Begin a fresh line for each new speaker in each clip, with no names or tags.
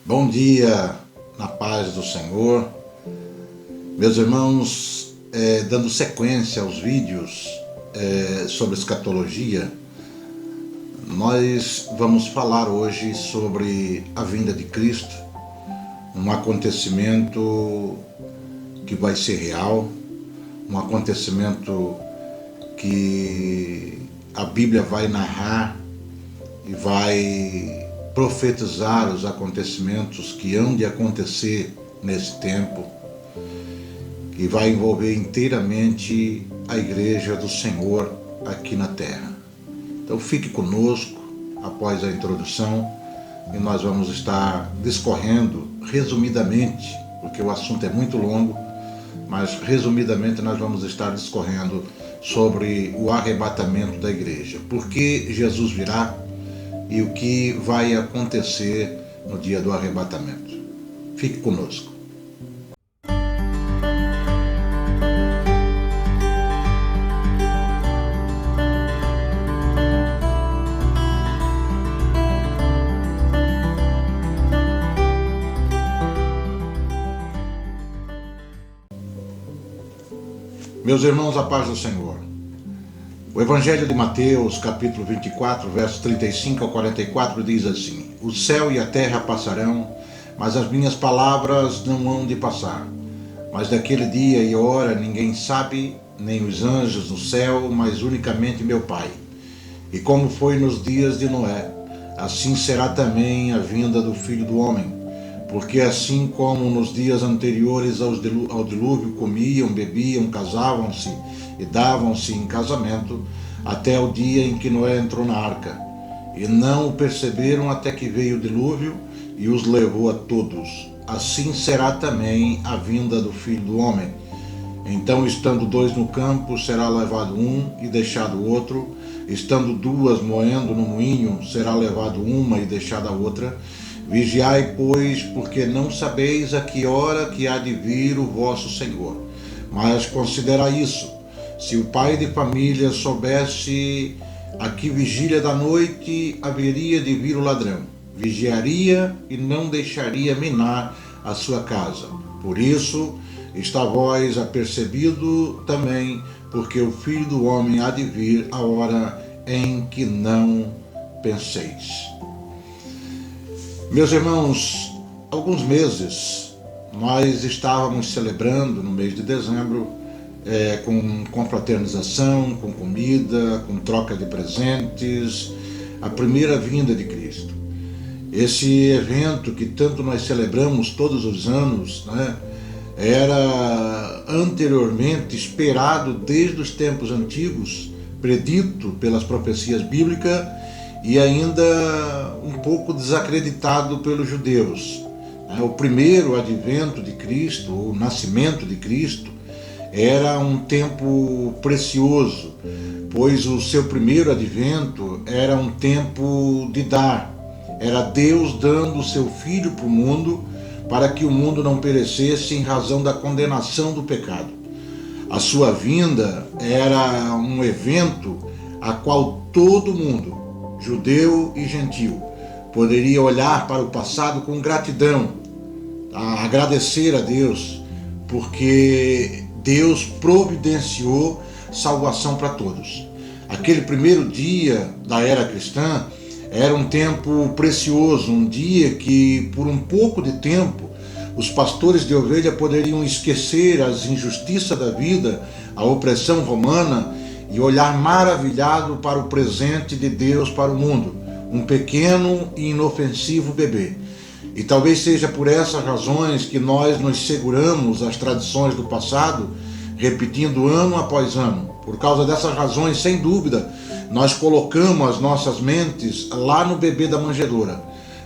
Bom dia, na paz do Senhor. Meus irmãos, dando sequência aos vídeos sobre escatologia, nós vamos falar hoje sobre a vinda de Cristo, um acontecimento que vai ser real, um acontecimento que a Bíblia vai narrar e vai profetizar os acontecimentos que hão de acontecer nesse tempo, que vai envolver inteiramente a Igreja do Senhor aqui na Terra. Então fique conosco após a introdução e nós vamos estar discorrendo resumidamente, porque o assunto é muito longo, mas resumidamente nós vamos estar discorrendo sobre o arrebatamento da Igreja. Por que Jesus virá? E o que vai acontecer no dia do arrebatamento. Fique conosco. Meus irmãos, a paz do Senhor. O Evangelho de Mateus, capítulo 24, versos 35 ao 44, diz assim: O céu e a terra passarão, mas as minhas palavras não hão de passar. Mas daquele dia e hora ninguém sabe, nem os anjos no céu, mas unicamente meu Pai. E como foi nos dias de Noé, assim será também a vinda do Filho do Homem. Porque assim como nos dias anteriores ao dilúvio comiam, bebiam, casavam-se e davam-se em casamento, até o dia em que Noé entrou na arca, e não o perceberam até que veio o dilúvio e os levou a todos. Assim será também a vinda do Filho do Homem. Então, estando dois no campo, será levado um e deixado o outro. Estando duas moendo no moinho, será levado uma e deixada a outra. Vigiai, pois, porque não sabeis a que hora que há de vir o vosso Senhor. Mas considerai isso: se o pai de família soubesse a que vigília da noite haveria de vir o ladrão, vigiaria e não deixaria minar a sua casa. Por isso está vós apercebido também, porque o Filho do Homem há de vir a hora em que não penseis. Meus irmãos, alguns meses nós estávamos celebrando no mês de dezembro, com confraternização, com comida, com troca de presentes, a primeira vinda de Cristo. Esse evento que tanto nós celebramos todos os anos, era anteriormente esperado desde os tempos antigos, predito pelas profecias bíblicas e ainda um pouco desacreditado pelos judeus. O primeiro advento de Cristo, o nascimento de Cristo, era um tempo precioso, pois o seu primeiro advento era um tempo de dar. Era Deus dando o seu Filho para o mundo, para que o mundo não perecesse em razão da condenação do pecado. A sua vinda era um evento a qual todo mundo, judeu e gentil, poderia olhar para o passado com gratidão, agradecer a Deus, porque Deus providenciou salvação para todos. Aquele primeiro dia da era cristã era um tempo precioso, um dia que, por um pouco de tempo, os pastores de ovelha poderiam esquecer as injustiças da vida, a opressão romana, e olhar maravilhado para o presente de Deus para o mundo, um pequeno e inofensivo bebê. E talvez seja por essas razões que nós nos seguramos às tradições do passado, repetindo ano após ano. Por causa dessas razões, sem dúvida, nós colocamos as nossas mentes lá no bebê da manjedoura.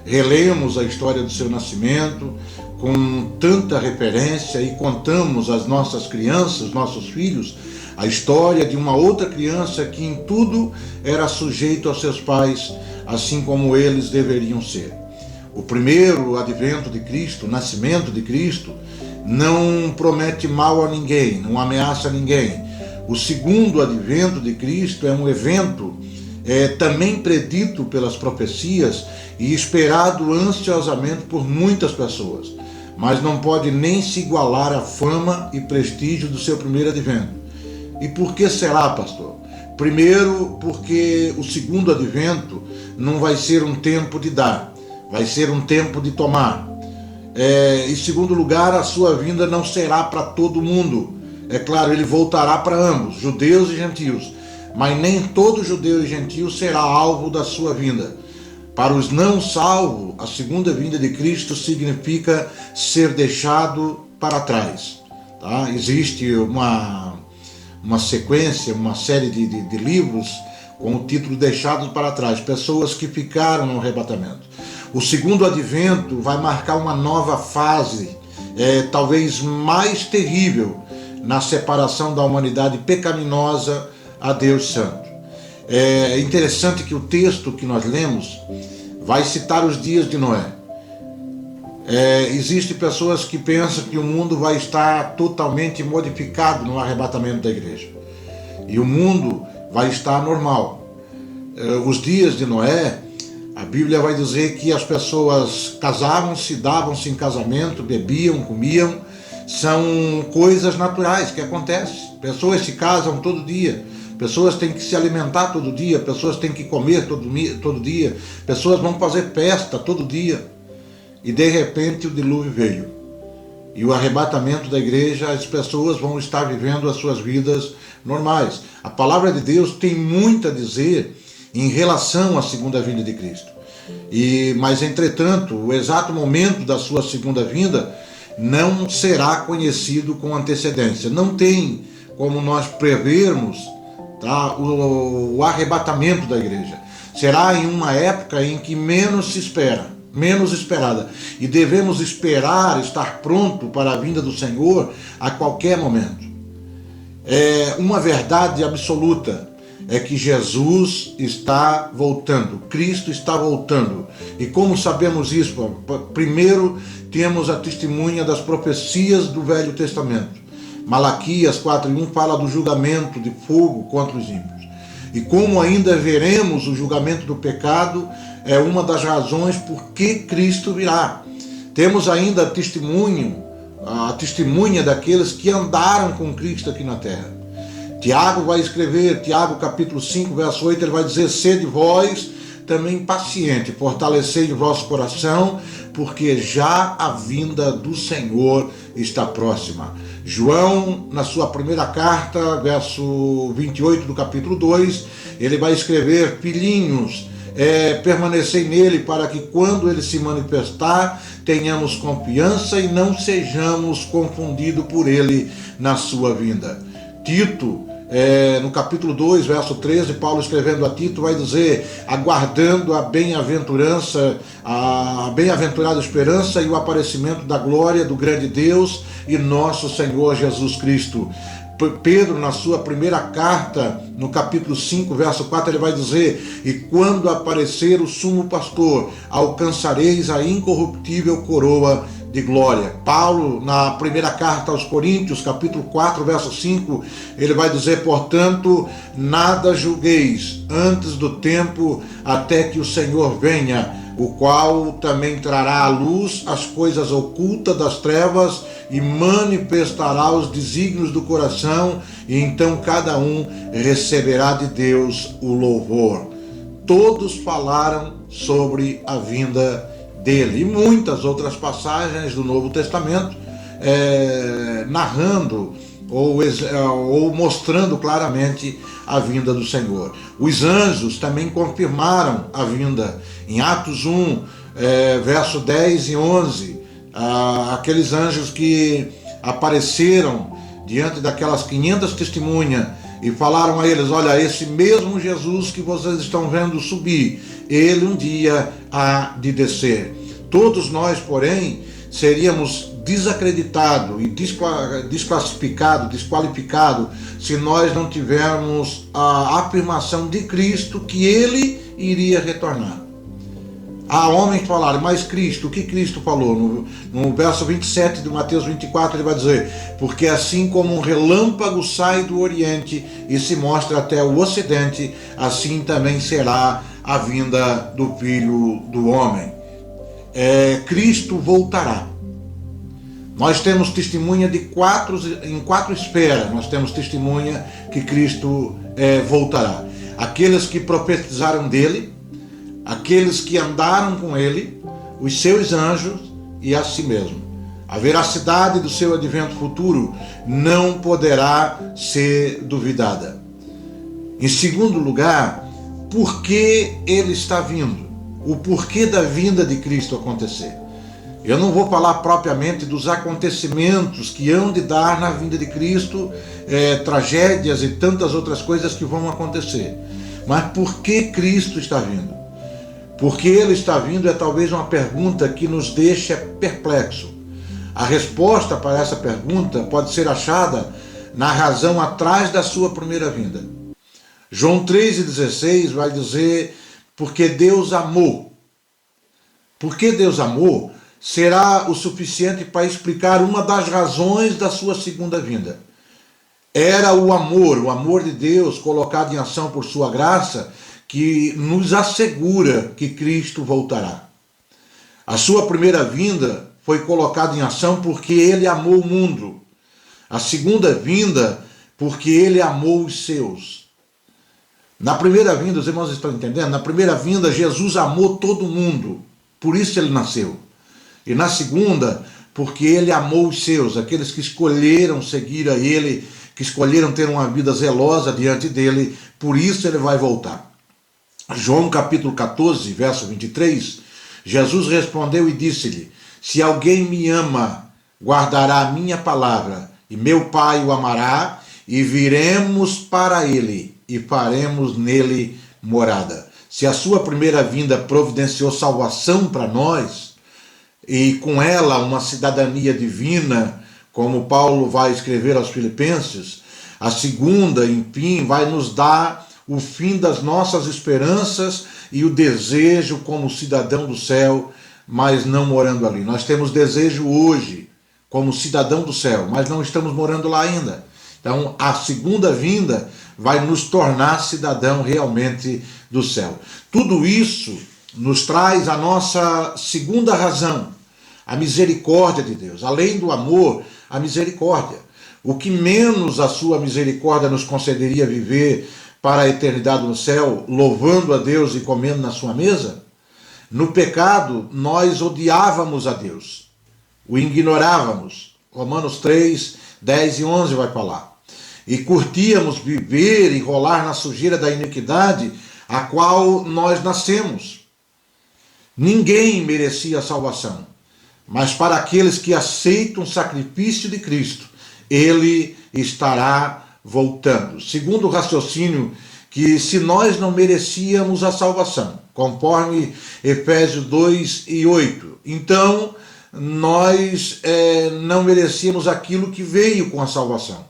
Relemos a história do seu nascimento com tanta referência e contamos às nossas crianças, nossos filhos, a história de uma outra criança que em tudo era sujeito aos seus pais, assim como eles deveriam ser. O primeiro advento de Cristo, o nascimento de Cristo, não promete mal a ninguém, não ameaça ninguém. O segundo advento de Cristo é um evento também predito pelas profecias e esperado ansiosamente por muitas pessoas, mas não pode nem se igualar à fama e prestígio do seu primeiro advento. E por que será, pastor? Primeiro, porque o segundo advento não vai ser um tempo de dar, vai ser um tempo de tomar. Em segundo lugar, a sua vinda não será para todo mundo. É claro, ele voltará para ambos, judeus e gentios, mas nem todo judeu e gentio será alvo da sua vinda. Para os não salvos, a segunda vinda de Cristo significa ser deixado para trás. Tá? Existe uma sequência, uma série de livros com o título Deixados para Trás, pessoas que ficaram no arrebatamento. O segundo advento vai marcar uma nova fase, talvez mais terrível, na separação da humanidade pecaminosa a Deus Santo. É interessante que o texto que nós lemos vai citar os dias de Noé. Existem pessoas que pensam que o mundo vai estar totalmente modificado no arrebatamento da igreja. E o mundo vai estar normal. Os dias de Noé, a Bíblia vai dizer que as pessoas casavam-se, davam-se em casamento, bebiam, comiam. São coisas naturais que acontecem. Pessoas se casam todo dia. Pessoas têm que se alimentar todo dia. Pessoas têm que comer todo dia. Pessoas vão fazer festa todo dia. E de repente o dilúvio veio. E o arrebatamento da igreja, as pessoas vão estar vivendo as suas vidas normais. A palavra de Deus tem muito a dizer em relação à segunda vinda de Cristo. Mas, entretanto, o exato momento da sua segunda vinda não será conhecido com antecedência. Não tem como nós prevermos, tá, o arrebatamento da igreja. Será em uma época em que menos se espera, menos esperada. E devemos esperar estar pronto para a vinda do Senhor a qualquer momento. Uma verdade absoluta é que Jesus está voltando, Cristo está voltando. E como sabemos isso? Primeiro, temos a testemunha das profecias do Velho Testamento. Malaquias 4:1 fala do julgamento de fogo contra os ímpios. E como ainda veremos o julgamento do pecado, é uma das razões por que Cristo virá. Temos ainda a testemunha daqueles que andaram com Cristo aqui na terra. Tiago vai escrever, Tiago capítulo 5, verso 8, ele vai dizer: sede vós também paciente, fortalecei o vosso coração, porque já a vinda do Senhor está próxima. João, na sua primeira carta, verso 28 do capítulo 2, ele vai escrever: filhinhos, permanecei nele, para que quando ele se manifestar, tenhamos confiança e não sejamos confundidos por ele na sua vinda. Tito, no capítulo 2, verso 13, Paulo escrevendo a Tito vai dizer: aguardando a bem-aventurada esperança e o aparecimento da glória do grande Deus e nosso Senhor Jesus Cristo. Pedro, na sua primeira carta, no capítulo 5, verso 4, ele vai dizer: e quando aparecer o sumo pastor, alcançareis a incorruptível coroa de glória. Paulo, na primeira carta aos Coríntios, capítulo 4, verso 5, ele vai dizer: portanto, nada julgueis antes do tempo, até que o Senhor venha, o qual também trará à luz as coisas ocultas das trevas e manifestará os desígnios do coração, e então cada um receberá de Deus o louvor. Todos falaram sobre a vinda dele, e muitas outras passagens do Novo Testamento narrando ou mostrando claramente a vinda do Senhor. Os anjos também confirmaram a vinda. Em Atos 1, verso 10 e 11, aqueles anjos que apareceram diante daquelas 500 testemunhas e falaram a eles: olha, esse mesmo Jesus que vocês estão vendo subir, ele um dia há de descer. Todos nós, porém, seríamos desacreditados e desqualificados se nós não tivermos a afirmação de Cristo que ele iria retornar. Há homens que falaram, mas Cristo, o que Cristo falou? No verso 27 de Mateus 24, ele vai dizer: porque assim como um relâmpago sai do Oriente e se mostra até o Ocidente, assim também será a vinda do Filho do Homem. Cristo voltará. Nós temos testemunha em quatro esferas. Nós temos testemunha que Cristo voltará. Aqueles que profetizaram dele, aqueles que andaram com ele, os seus anjos e a si mesmo. A veracidade do seu advento futuro não poderá ser duvidada. Em segundo lugar, por que ele está vindo? O porquê da vinda de Cristo acontecer. Eu não vou falar propriamente dos acontecimentos que hão de dar na vinda de Cristo, tragédias e tantas outras coisas que vão acontecer. Mas por que Cristo está vindo? Porque ele está vindo é talvez uma pergunta que nos deixa perplexo. A resposta para essa pergunta pode ser achada na razão atrás da sua primeira vinda. João 3,16 vai dizer: porque Deus amou. Porque Deus amou será o suficiente para explicar uma das razões da sua segunda vinda. Era o amor de Deus colocado em ação por sua graça, que nos assegura que Cristo voltará. A sua primeira vinda foi colocada em ação porque ele amou o mundo. A segunda vinda, porque ele amou os seus. Na primeira vinda, os irmãos estão entendendo? Na primeira vinda, Jesus amou todo mundo. Por isso ele nasceu. E na segunda, porque ele amou os seus, aqueles que escolheram seguir a ele, que escolheram ter uma vida zelosa diante dele. Por isso ele vai voltar. João capítulo 14, verso 23, Jesus respondeu e disse-lhe: se alguém me ama, guardará a minha palavra, e meu Pai o amará, e viremos para ele, e faremos nele morada. Se a sua primeira vinda providenciou salvação para nós, e com ela uma cidadania divina, como Paulo vai escrever aos Filipenses, a segunda, enfim, vai nos dar o fim das nossas esperanças e o desejo como cidadão do céu, mas não morando ali. Nós temos desejo hoje como cidadão do céu, mas não estamos morando lá ainda. Então, a segunda vinda vai nos tornar cidadão realmente do céu. Tudo isso nos traz a nossa segunda razão, a misericórdia de Deus. Além do amor, a misericórdia. O que menos a sua misericórdia nos concederia viver para a eternidade no céu, louvando a Deus e comendo na sua mesa? No pecado, nós odiávamos a Deus, o ignorávamos. Romanos 3, 10 e 11 vai falar. E curtíamos viver e rolar na sujeira da iniquidade, a qual nós nascemos. Ninguém merecia a salvação, mas para aqueles que aceitam o sacrifício de Cristo, ele estará voltando. Segundo o raciocínio que se nós não merecíamos a salvação, conforme Efésios 2 e 8, então nós não merecíamos aquilo que veio com a salvação,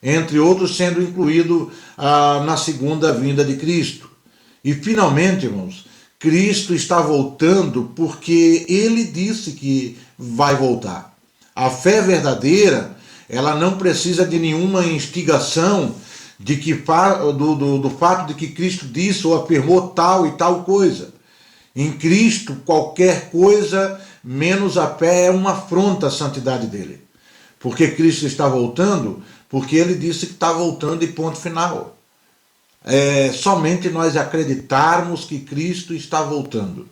entre outros sendo incluído na segunda vinda de Cristo. E finalmente, irmãos, Cristo está voltando porque ele disse que vai voltar. A fé verdadeira, ela não precisa de nenhuma instigação do fato de que Cristo disse ou afirmou tal e tal coisa. Em Cristo, qualquer coisa menos a fé é uma afronta à santidade dele. Porque Cristo está voltando, porque ele disse que está voltando e ponto final. Somente nós acreditarmos que Cristo está voltando.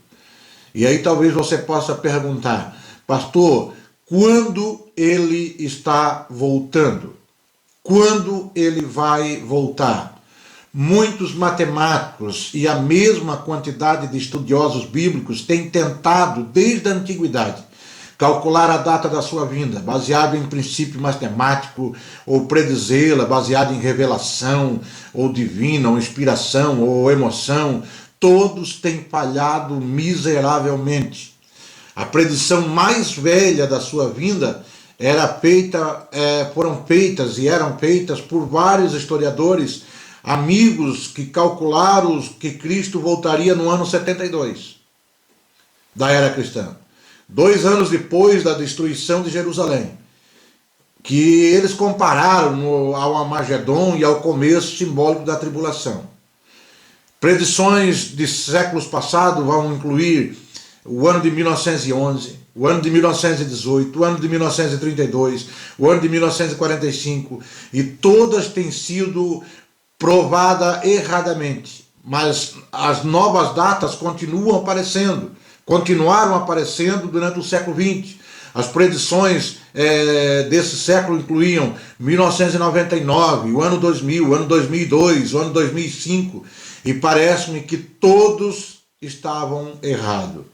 E aí talvez você possa perguntar: pastor, quando ele está voltando? Quando ele vai voltar? Muitos matemáticos e a mesma quantidade de estudiosos bíblicos têm tentado, desde a antiguidade, calcular a data da sua vinda, baseado em princípio matemático, ou predizê-la, baseado em revelação, ou divina, ou inspiração, ou emoção. Todos têm falhado miseravelmente. A predição mais velha da sua vinda eram feitas por vários historiadores, amigos que calcularam que Cristo voltaria no ano 72. da era cristã. 2 anos depois da destruição de Jerusalém, que eles compararam ao Armagedon e ao começo simbólico da tribulação. Predições de séculos passados vão incluir o ano de 1911, o ano de 1918, o ano de 1932, o ano de 1945, e todas têm sido provadas erradamente. Mas as novas datas continuaram aparecendo durante o século XX. As predições desse século incluíam 1999, o ano 2000, o ano 2002, o ano 2005, e parece-me que todos estavam errados.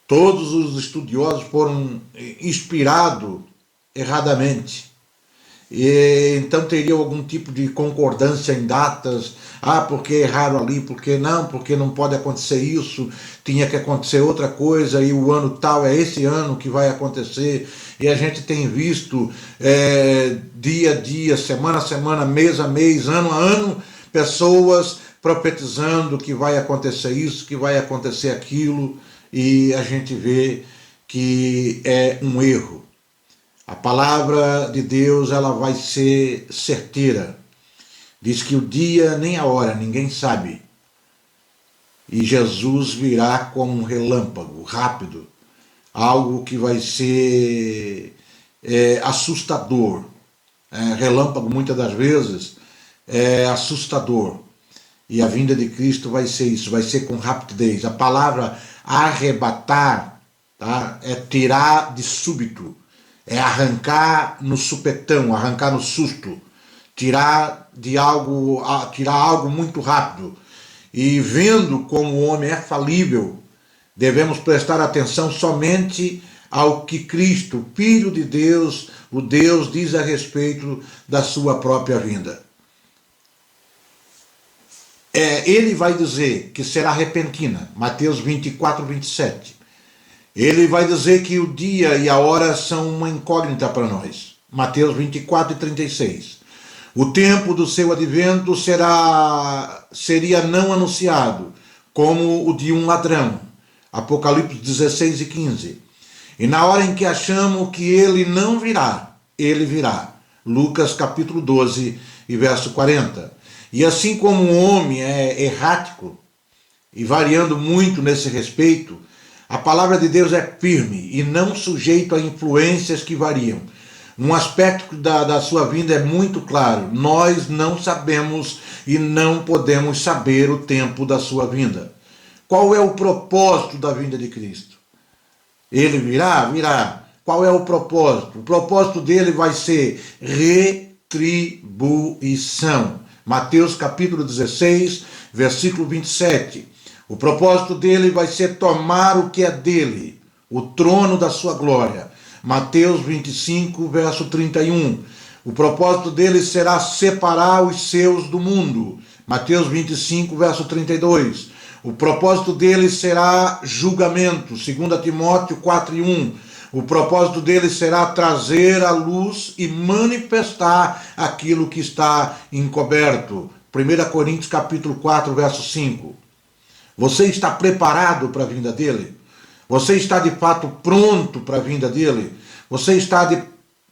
Todos os estudiosos foram inspirados erradamente. E então teria algum tipo de concordância em datas. Porque erraram ali, porque não pode acontecer isso, tinha que acontecer outra coisa, e o ano tal é esse ano que vai acontecer. E a gente tem visto dia a dia, semana a semana, mês a mês, ano a ano, pessoas profetizando que vai acontecer isso, que vai acontecer aquilo, e a gente vê que é um erro. A palavra de Deus, ela vai ser certeira. Diz que o dia nem a hora ninguém sabe. E Jesus virá como um relâmpago, rápido. Algo que vai ser assustador. Relâmpago, muitas das vezes, é assustador. E a vinda de Cristo vai ser isso, vai ser com rapidez. A palavra arrebatar, tá? É tirar de súbito. É arrancar no supetão, arrancar no susto. Tirar algo muito rápido. E vendo como o homem é falível, devemos prestar atenção somente ao que Cristo, Filho de Deus, o Deus, diz a respeito da sua própria vinda. Ele vai dizer que será repentina, Mateus 24, 27. Ele vai dizer que o dia e a hora são uma incógnita para nós, Mateus 24 e 36. O tempo do seu advento seria não anunciado, como o de um ladrão. Apocalipse 16 e 15. E na hora em que achamos que ele não virá, ele virá. Lucas capítulo 12 e verso 40. E assim como o homem é errático, e variando muito nesse respeito, a palavra de Deus é firme e não sujeito a influências que variam. Um aspecto da sua vinda é muito claro. Nós não sabemos e não podemos saber o tempo da sua vinda. Qual é o propósito da vinda de Cristo? Ele virá? Virá. Qual é o propósito? O propósito dele vai ser retribuição. Mateus capítulo 16, versículo 27. O propósito dele vai ser tomar o que é dele, o trono da sua glória. Mateus 25, verso 31. O propósito dele será separar os seus do mundo. Mateus 25, verso 32. O propósito dele será julgamento. 2 Timóteo 4 e 1. O propósito dele será trazer à luz e manifestar aquilo que está encoberto. 1 Coríntios capítulo 4, verso 5. Você está preparado para a vinda dele? Você está de fato pronto para a vinda dele? Você está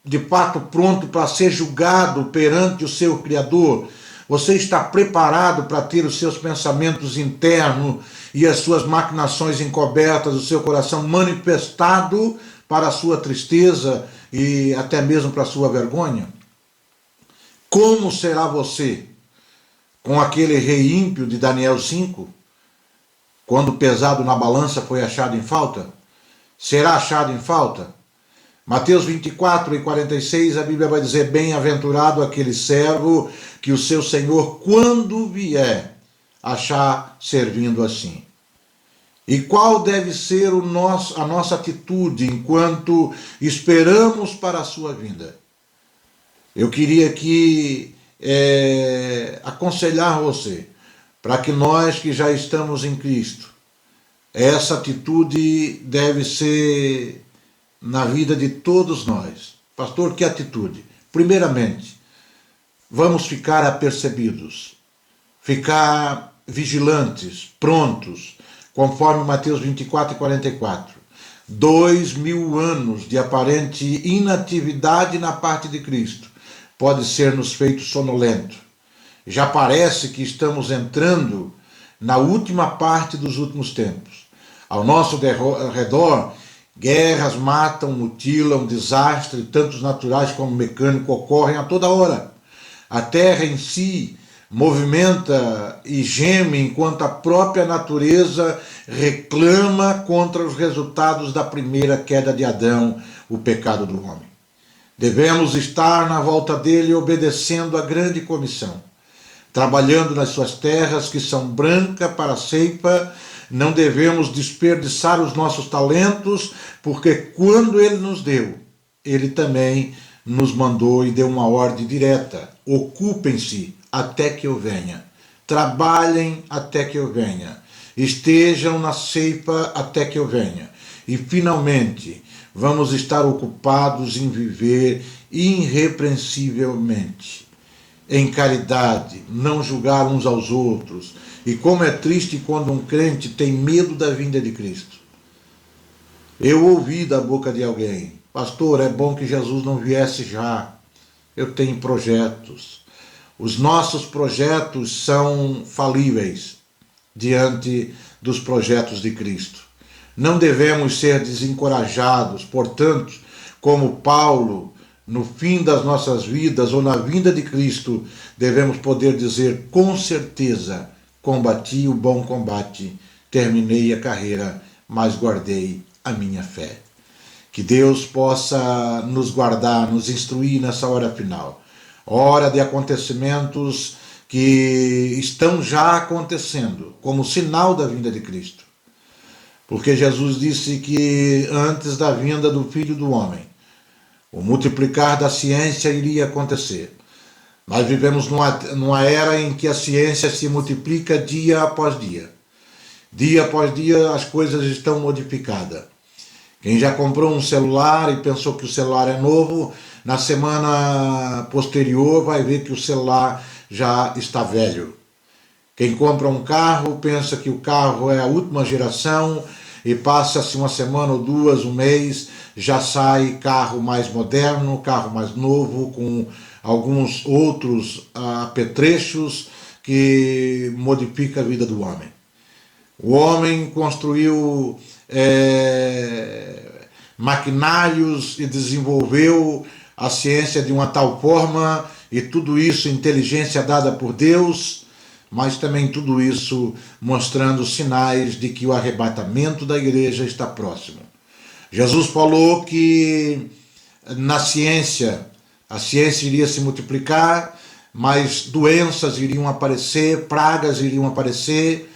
de fato pronto para ser julgado perante o seu Criador? Você está preparado para ter os seus pensamentos internos e as suas maquinações encobertas, o seu coração manifestado para a sua tristeza e até mesmo para a sua vergonha? Como será você com aquele rei ímpio de Daniel 5? Quando pesado na balança foi achado em falta? Será achado em falta? Mateus 24 e 46, a Bíblia vai dizer: bem-aventurado aquele servo que o seu Senhor, quando vier, achar servindo assim. E qual deve ser a nossa atitude enquanto esperamos para a sua vinda? Eu queria aqui aconselhar você, para que nós que já estamos em Cristo, essa atitude deve ser na vida de todos nós. Pastor, que atitude? Primeiramente, vamos ficar apercebidos, ficar vigilantes, prontos, conforme Mateus 24:44. 2000 anos de aparente inatividade na parte de Cristo pode ser nos feito sonolento. Já parece que estamos entrando na última parte dos últimos tempos. Ao nosso redor, guerras matam, mutilam, desastres, tanto naturais como mecânicos, ocorrem a toda hora. A terra em si movimenta e geme enquanto a própria natureza reclama contra os resultados da primeira queda de Adão, o pecado do homem. Devemos estar na volta dele obedecendo à grande comissão, trabalhando nas suas terras que são brancas para a ceifa. Não devemos desperdiçar os nossos talentos, porque quando ele nos deu, ele também nos mandou e deu uma ordem direta: ocupem-se até que eu venha, trabalhem até que eu venha, estejam na ceifa até que eu venha. E finalmente vamos estar ocupados em viver irrepreensivelmente, em caridade, não julgar uns aos outros. E como é triste quando um crente tem medo da vinda de Cristo. Eu ouvi da boca de alguém: pastor, é bom que Jesus não viesse já. Eu tenho projetos. Os nossos projetos são falíveis diante dos projetos de Cristo. Não devemos ser desencorajados, portanto, como Paulo, no fim das nossas vidas ou na vinda de Cristo, devemos poder dizer com certeza: combati o bom combate, terminei a carreira, mas guardei a minha fé. Que Deus possa nos guardar, nos instruir nessa hora final. Hora de acontecimentos que estão já acontecendo, como sinal da vinda de Cristo. Porque Jesus disse que antes da vinda do Filho do Homem, o multiplicar da ciência iria acontecer. Nós vivemos numa era em que a ciência se multiplica dia após dia. Dia após dia as coisas estão modificadas. Quem já comprou um celular e pensou que o celular é novo, na semana posterior vai ver que o celular já está velho. Quem compra um carro pensa que o carro é a última geração e passa-se uma semana ou duas, um mês, já sai carro mais moderno, carro mais novo, com alguns outros apetrechos que modifica a vida do homem. O homem construiu maquinários e desenvolveu a ciência de uma tal forma, e tudo isso inteligência dada por Deus, mas também tudo isso mostrando sinais de que o arrebatamento da igreja está próximo. Jesus falou que na ciência, a ciência iria se multiplicar, mas doenças iriam aparecer, pragas iriam aparecer,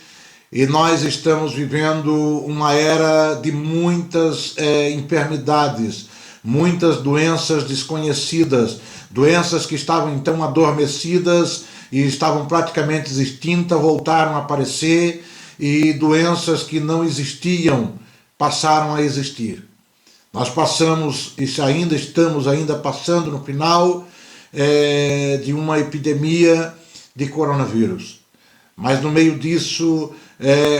e nós estamos vivendo uma era de muitas enfermidades, muitas doenças desconhecidas, doenças que estavam então adormecidas e estavam praticamente extintas, voltaram a aparecer, e doenças que não existiam passaram a existir. Nós passamos, e ainda estamos passando no final de uma epidemia de coronavírus. Mas no meio disso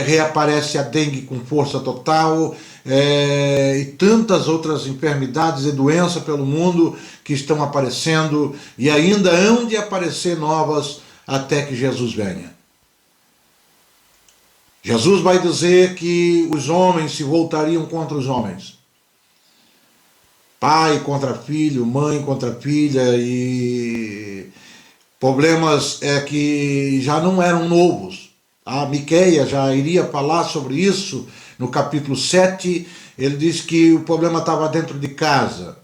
reaparece a dengue com força total, e tantas outras enfermidades e doenças pelo mundo que estão aparecendo e ainda hão de aparecer novas até que Jesus venha. Jesus vai dizer que os homens se voltariam contra os homens. Pai contra filho, mãe contra filha, e problemas que já não eram novos. A Miqueias já iria falar sobre isso no capítulo 7, ele diz que o problema estava dentro de casa.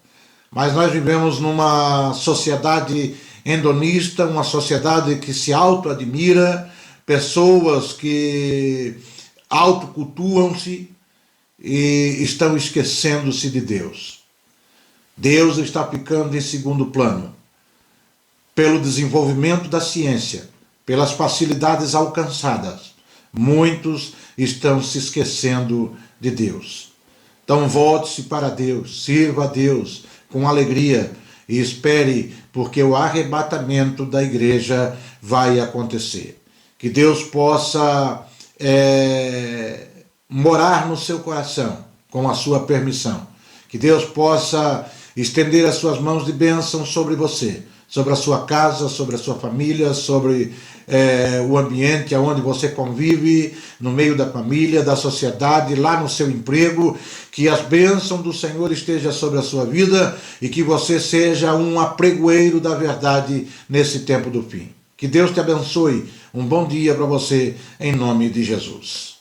Mas nós vivemos numa sociedade hedonista, uma sociedade que se auto-admira, pessoas que autocultuam-se e estão esquecendo-se de Deus. Deus está ficando em segundo plano, pelo desenvolvimento da ciência, pelas facilidades alcançadas. Muitos estão se esquecendo de Deus. Então volte-se para Deus, sirva a Deus com alegria e espere, porque o arrebatamento da igreja vai acontecer. Que Deus possa morar no seu coração com a sua permissão. Que Deus possa estender as suas mãos de bênção sobre você, sobre a sua casa, sobre a sua família, sobre o ambiente onde você convive, no meio da família, da sociedade, lá no seu emprego. Que as bênçãos do Senhor estejam sobre a sua vida e que você seja um apregoeiro da verdade nesse tempo do fim. Que Deus te abençoe. Um bom dia para você, em nome de Jesus.